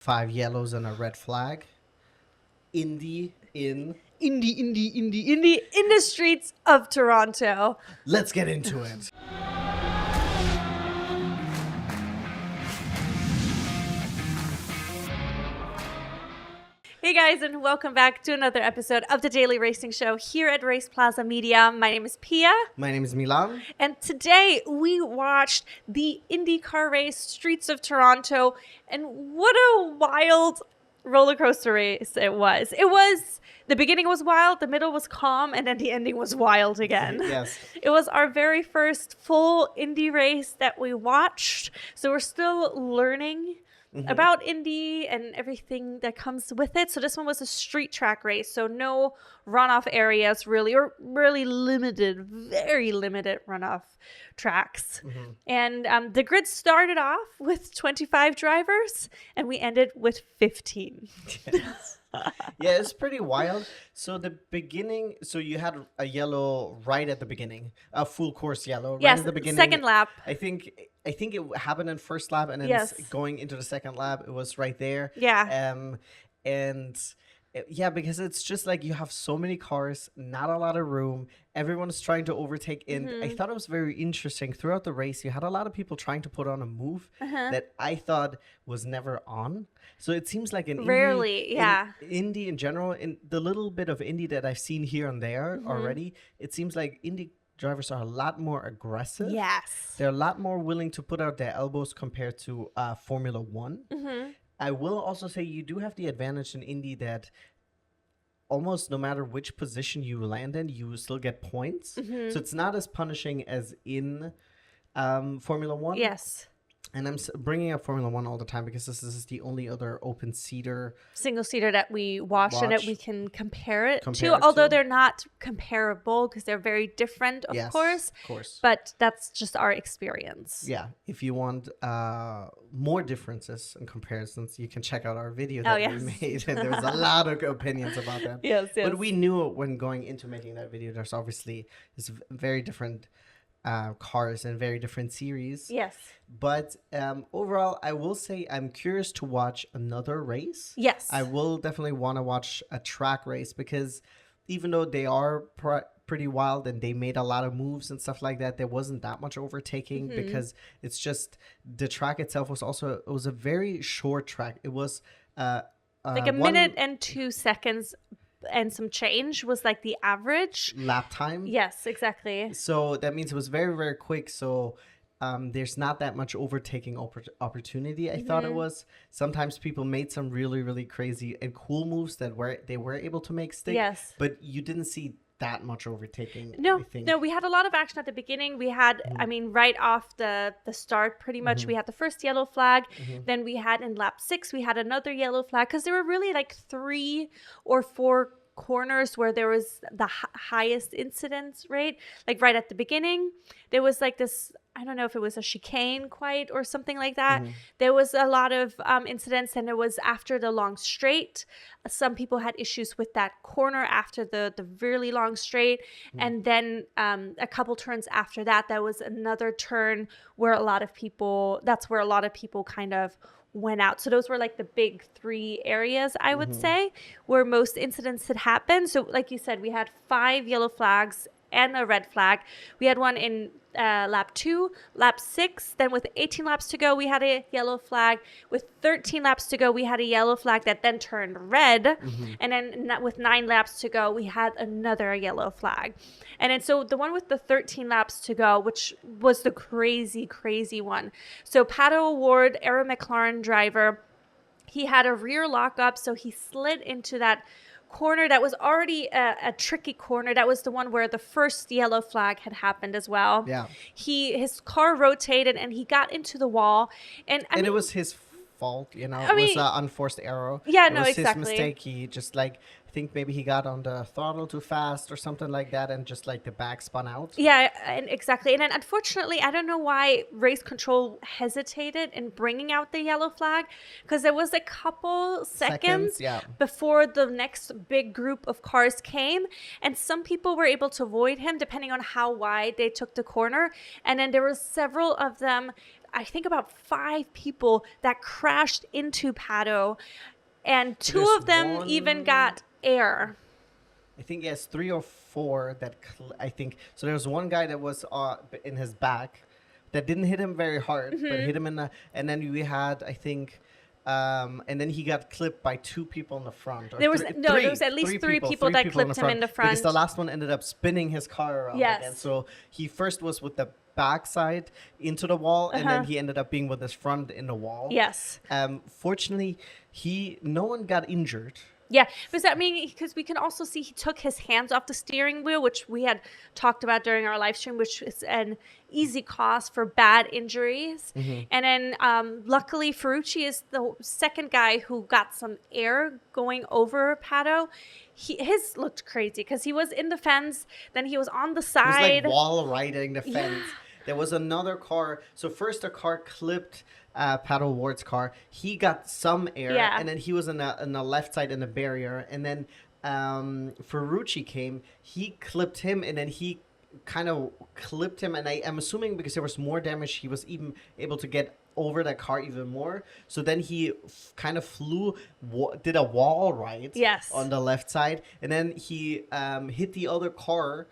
5 yellows and a red flag. Indy Indy in the streets of Toronto. Let's get into it. Hey guys, and welcome back to another episode of the Daily Racing Show here at RacePlazaMedia. My name is Pia. My name is Milan. And today we watched the IndyCar race, Streets of Toronto, and what a wild roller coaster race it was. The beginning was wild, the middle was calm, and then the ending was wild again. Yes. It was our very first full Indy race that we watched, so we're still learning about Indy and everything that comes with it. So this one was a street track race, so no runoff areas really, or really limited, very limited runoff tracks. And the grid started off with 25 drivers and we ended with 15. Yes. Yeah, it's pretty wild. So the beginning, so you had a yellow right at the beginning, a full course yellow right at the beginning. Second lap. I think it happened in first lap, and then going into the second lap, it was right there. Yeah. Yeah, because it's just like you have so many cars, not a lot of room. Everyone's trying to overtake. And I thought it was very interesting. Throughout the race, you had a lot of people trying to put on a move that I thought was never on. So it seems like Indy in general, in the little bit of Indy that I've seen here and there already, it seems like Indy drivers are a lot more aggressive. Yes. They're a lot more willing to put out their elbows compared to Formula One. I will also say you do have the advantage in Indy that almost no matter which position you land in, you still get points. So it's not as punishing as in Formula One. Yes. And I'm bringing up Formula One all the time because this is the only other single seater that we watched and that we can compare it to. Although they're not comparable because they're very different, of course. But that's just our experience. Yeah. If you want more differences and comparisons, you can check out our video that we made. And there was a lot of opinions about that. Yes. But we knew when going into making that video, there's obviously this very different cars and very different series. Yes. But overall, I will say I'm curious to watch another race. Yes. I will definitely want to watch a track race because even though they are pretty wild and they made a lot of moves and stuff like that, there wasn't that much overtaking because it's just the track itself was a very short track. It was like a minute and 2 seconds and some change was like the average lap time. Yes, exactly. So that means it was very, very quick. So there's not that much overtaking opportunity. I thought it was. Sometimes people made some really, really crazy and cool moves that they were able to make stick. Yes. But you didn't see that much overtaking. No, we had a lot of action at the beginning. We had, right off the start, pretty much, we had the first yellow flag. Then we had in lap 6, we had another yellow flag because there were really like 3 or 4 corners where there was the highest incidence rate. Like right at the beginning, there was like this, I don't know if it was a chicane quite or something like that. There was a lot of incidents, and it was after the long straight. Some people had issues with that corner after the really long straight. And then a couple turns after that, there was another turn where that's where a lot of people kind of went out. So those were like the big 3 areas, I would say, where most incidents had happened. So like you said, we had 5 yellow flags and a red flag. We had one in lap 2, lap 6. Then with 18 laps to go, we had a yellow flag. With 13 laps to go, we had a yellow flag that then turned red. And then with 9 laps to go, we had another yellow flag. And then so the one with the 13 laps to go, which was the crazy, crazy one. So Pato O'Ward, Era McLaren driver, he had a rear lockup. So he slid into that corner that was already a tricky corner. That was the one where the first yellow flag had happened as well. Yeah. His car rotated and he got into the wall. And it was his fault, it was an unforced error. Yeah, it was exactly. his mistake. He just I think maybe he got on the throttle too fast or something like that, and just like the back spun out. Yeah, and exactly. And then unfortunately, I don't know why race control hesitated in bringing out the yellow flag, because there was a couple seconds before the next big group of cars came, and some people were able to avoid him depending on how wide they took the corner. And then there were several of them I think about 5 people that crashed into Pato, and So 2 there's of them even got air. I think yes, 3 or 4 that I think. So there was one guy that was in his back that didn't hit him very hard, but hit him in the. And then we had, I think, and then he got clipped by 2 people in the front. Or There was there was at least 3 people that clipped him in the front. Because the last one ended up spinning his car around Yes. again. So he first was with the backside into the wall, and then he ended up being with his front in the wall. Yes. Fortunately, no one got injured. Yeah, because we can also see he took his hands off the steering wheel, which we had talked about during our live stream, which is an easy cause for bad injuries. And then luckily, Ferrucci is the second guy who got some air going over Pato. His looked crazy because he was in the fence, then he was on the side. It was like wall riding the fence. There was another car. So first a car clipped Pato Ward's car. He got some air, and then he was in the left side in the barrier. And then Ferrucci came. He clipped him, and then he kind of clipped him. And I'm assuming because there was more damage, he was even able to get over that car even more. So then he kind of did a wall ride on the left side. And then he hit the other car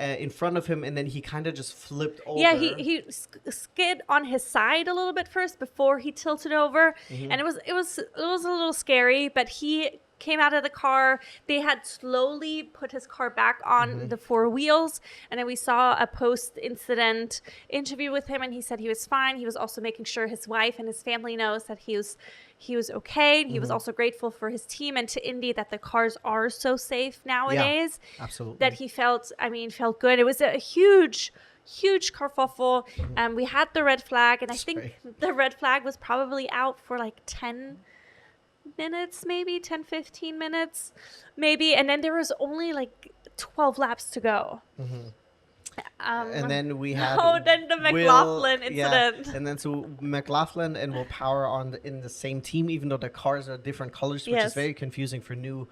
in front of him, and then he kind of just flipped over. Yeah, he skid on his side a little bit first before he tilted over, and it was a little scary. But he came out of the car. They had slowly put his car back on the 4 wheels, and then we saw a post-incident interview with him, and he said he was fine. He was also making sure his wife and his family knows that he was okay. He was also grateful for his team and to Indy that the cars are so safe nowadays. Yeah, absolutely. That he felt good. It was a huge kerfuffle. We had the red flag, and I think the red flag was probably out for like 10 minutes, maybe 10-15 minutes, maybe. And then there was only like 12 laps to go. And then we had then the McLaughlin incident. And then so McLaughlin and Will Power in the same team, even though the cars are different colors, which is very confusing for new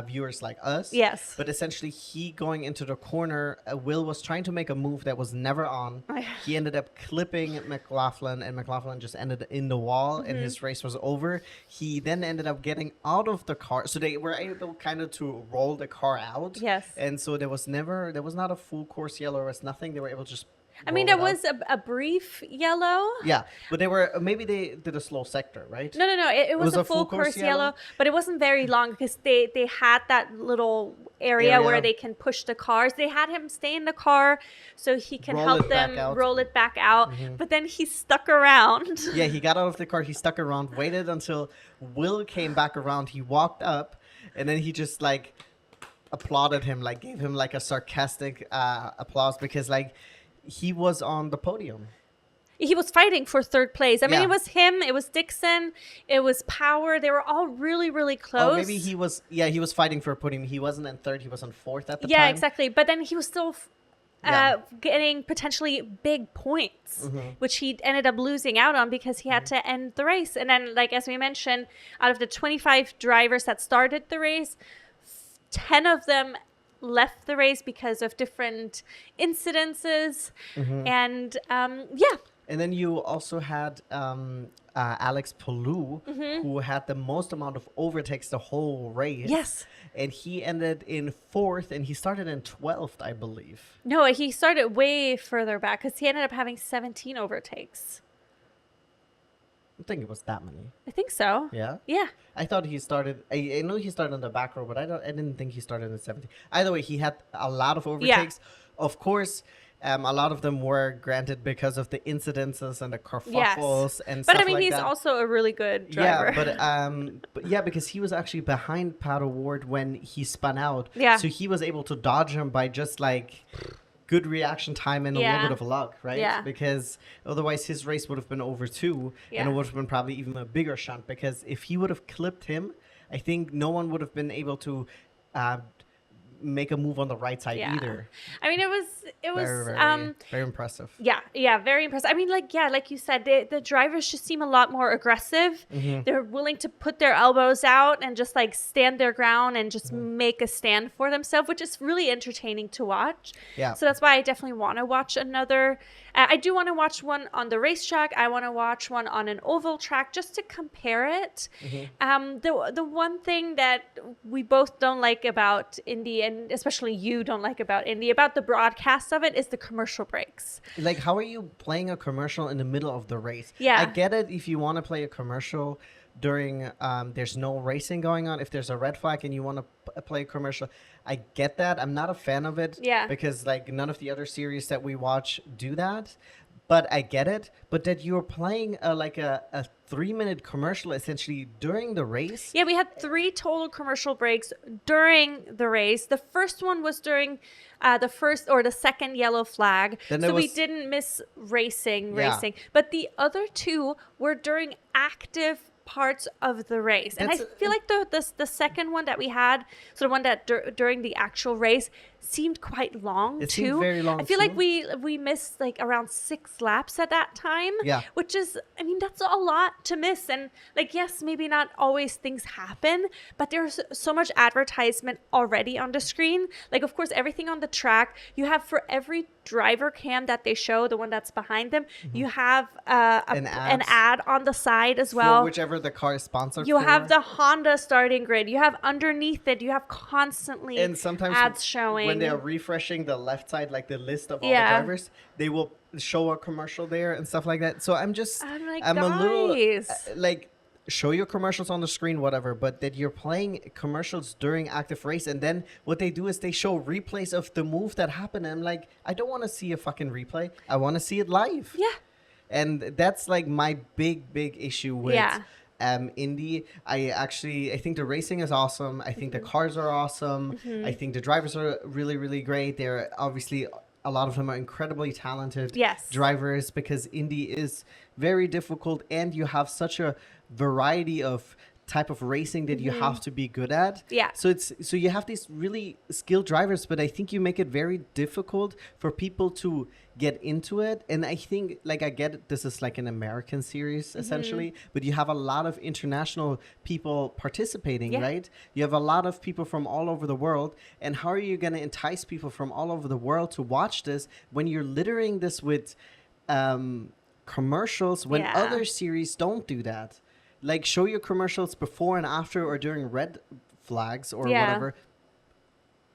viewers like us. Yes. But essentially, he going into the corner, Will was trying to make a move that was never on. He ended up clipping McLaughlin, and McLaughlin just ended in the wall, and his race was over. He then ended up getting out of the car. So they were able kind of to roll the car out. Yes. And so there was not a full course yellow. There was nothing. They were able to just there was a brief yellow. Yeah, but maybe they did a slow sector, right? No. It was a full course yellow, but it wasn't very long because they had that little area where they can push the cars. They had him stay in the car so he can help them roll it back out. But then he stuck around. Yeah, he got out of the car. He stuck around, waited until Will came back around. He walked up, and then he just like applauded him, like gave him like a sarcastic applause because like he was on the podium. He was fighting for 3rd place. I mean, it was him, it was Dixon, it was Power. They were all really, really close. Oh, maybe he was fighting for a podium. He wasn't in 3rd, he was on 4th at the time. Yeah, exactly. But then he was still getting potentially big points, which he ended up losing out on because he had to end the race. And then, like, as we mentioned, out of the 25 drivers that started the race, 10 of them left the race because of different incidences. And and then you also had Alex Palou, who had the most amount of overtakes the whole race. Yes. And he ended in 4th, and he started in 12th, I believe. No, he started way further back because he ended up having 17 overtakes. I don't think it was that many. I think so. Yeah? Yeah. I thought he started... I know he started on the back row, but I didn't think he started in 17. Either way, he had a lot of overtakes. Yeah. Of course, a lot of them were granted because of the incidences and the kerfuffles and stuff like that. But I mean, he's also a really good driver. Yeah, but yeah, because he was actually behind Pato Ward when he spun out. Yeah. So he was able to dodge him by just like... good reaction time and a little bit of luck, right? Yeah. Because otherwise his race would have been over too, and it would have been probably even a bigger shunt. Because if he would have clipped him, I think no one would have been able to make a move on the right side either. I mean, it was very impressive. Yeah, very impressive. I mean, like you said, the drivers just seem a lot more aggressive. They're willing to put their elbows out and just like stand their ground and just make a stand for themselves, which is really entertaining to watch. Yeah. So that's why I definitely want to watch another. I do want to watch one on the racetrack. I want to watch one on an oval track just to compare it. The one thing that we both don't like about Indy, and especially you don't like about Indy, about the broadcast of it, is the commercial breaks. Like, how are you playing a commercial in the middle of the race? Yeah. I get it if you want to play a commercial during there's no racing going on. If there's a red flag and you want to play a commercial, I get that. I'm not a fan of it. Yeah. Because like none of the other series that we watch do that. But I get it. But that you're playing a 3-minute commercial essentially during the race. Yeah, we had 3 total commercial breaks during the race. The first one was during the second yellow flag. So we didn't miss racing. But the other 2 were during active parts of the race. And I feel like the second one that we had, so the one that during the actual race, seemed quite long it too. Seemed very long I feel too. like we missed like around 6 laps at that time. Yeah. Which is, I mean, that's a lot to miss. And like, yes, maybe not always things happen, but there's so much advertisement already on the screen. Like, of course, everything on the track, you have for every driver cam that they show, the one that's behind them, you have an ad on the side as well. For whichever the car is sponsored You for. have the Honda starting grid. You have underneath it, you have constantly and sometimes ads showing. When they're refreshing the left side, like the list of all the drivers, they will show a commercial there and stuff like that. So I'm a little like, show your commercials on the screen, whatever, but that you're playing commercials during active race, and then what they do is they show replays of the move that happened. And I'm like, I don't want to see a fucking replay. I want to see it live. Yeah. And that's like my big issue with Indy. I think the racing is awesome. I think the cars are awesome. I think the drivers are really, really great. They're obviously, a lot of them are incredibly talented drivers, because Indy is very difficult and you have such a variety of type of racing that you have to be good at. Yeah. So you have these really skilled drivers, but I think you make it very difficult for people to get into it. And I think, like, I get it, this is like an American series essentially, but you have a lot of international people participating, right? You have a lot of people from all over the world. And how are you going to entice people from all over the world to watch this when you're littering this with commercials when other series don't do that? Like, show your commercials before and after or during red flags or whatever.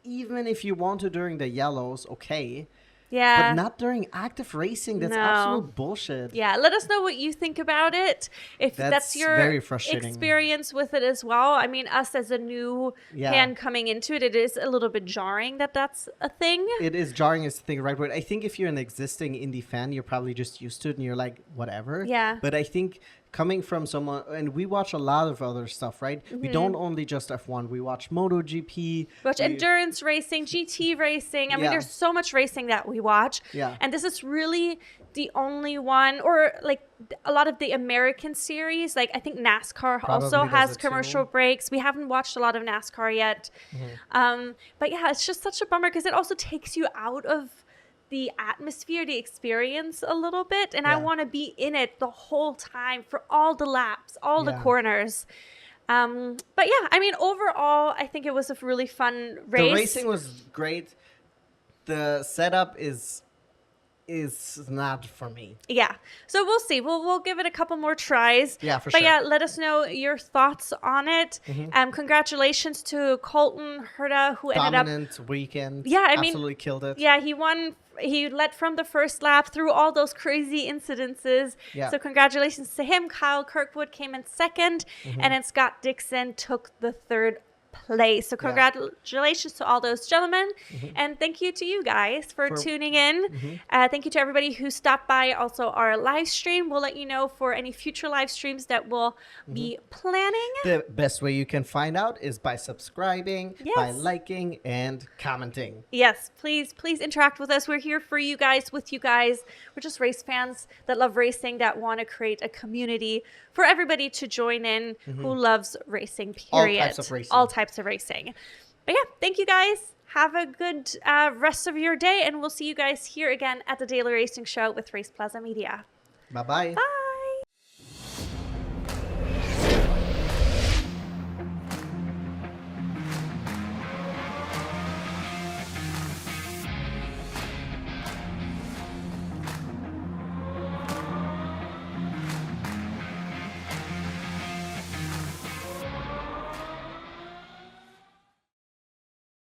Even if you want to during the yellows, okay. Yeah. But not during active racing. That's absolute bullshit. Yeah. Let us know what you think about it. If that's your very frustrating experience with it as well. I mean, us as a new fan coming into it, it is a little bit jarring that that's a thing. It is jarring is the thing, right? But I think if you're an existing Indy fan, you're probably just used to it and you're like, whatever. Yeah. But I think coming from someone, and we watch a lot of other stuff, right? We don't only just F1. We watch MotoGP. Watch endurance racing, GT racing. I mean, there's so much racing that we watch. Yeah. And this is really the only one, or like a lot of the American series. Like, I think NASCAR also has commercial breaks. We haven't watched a lot of NASCAR yet. But yeah, it's just such a bummer because it also takes you out of the atmosphere, the experience a little bit, and I want to be in it the whole time for all the laps, all the corners. But yeah, I mean, overall, I think it was a really fun race. The racing was great. The setup is not for me. Yeah. So we'll see. We'll give it a couple more tries. Yeah, for sure. But yeah, let us know your thoughts on it. Congratulations to Colton Herta, who ended up dominant weekend. Yeah, I mean, absolutely killed it. Yeah, he won. He led from the first lap through all those crazy incidences. Yeah. So congratulations to him. Kyle Kirkwood came in second, and then Scott Dixon took the third place. So congratulations to all those gentlemen, and thank you to you guys for tuning in. Thank you to everybody who stopped by also our live stream. We'll let you know for any future live streams that we'll be planning. The best way you can find out is by subscribing, by liking, and commenting. Yes, please interact with us. We're here for you guys, with you guys. We're just race fans that love racing, that want to create a community for everybody to join in who loves racing, period. All types of racing. All types of racing. But yeah, thank you guys. Have a good rest of your day, and we'll see you guys here again at the Daily Racing Show with Race Plaza Media. Bye-bye. Bye.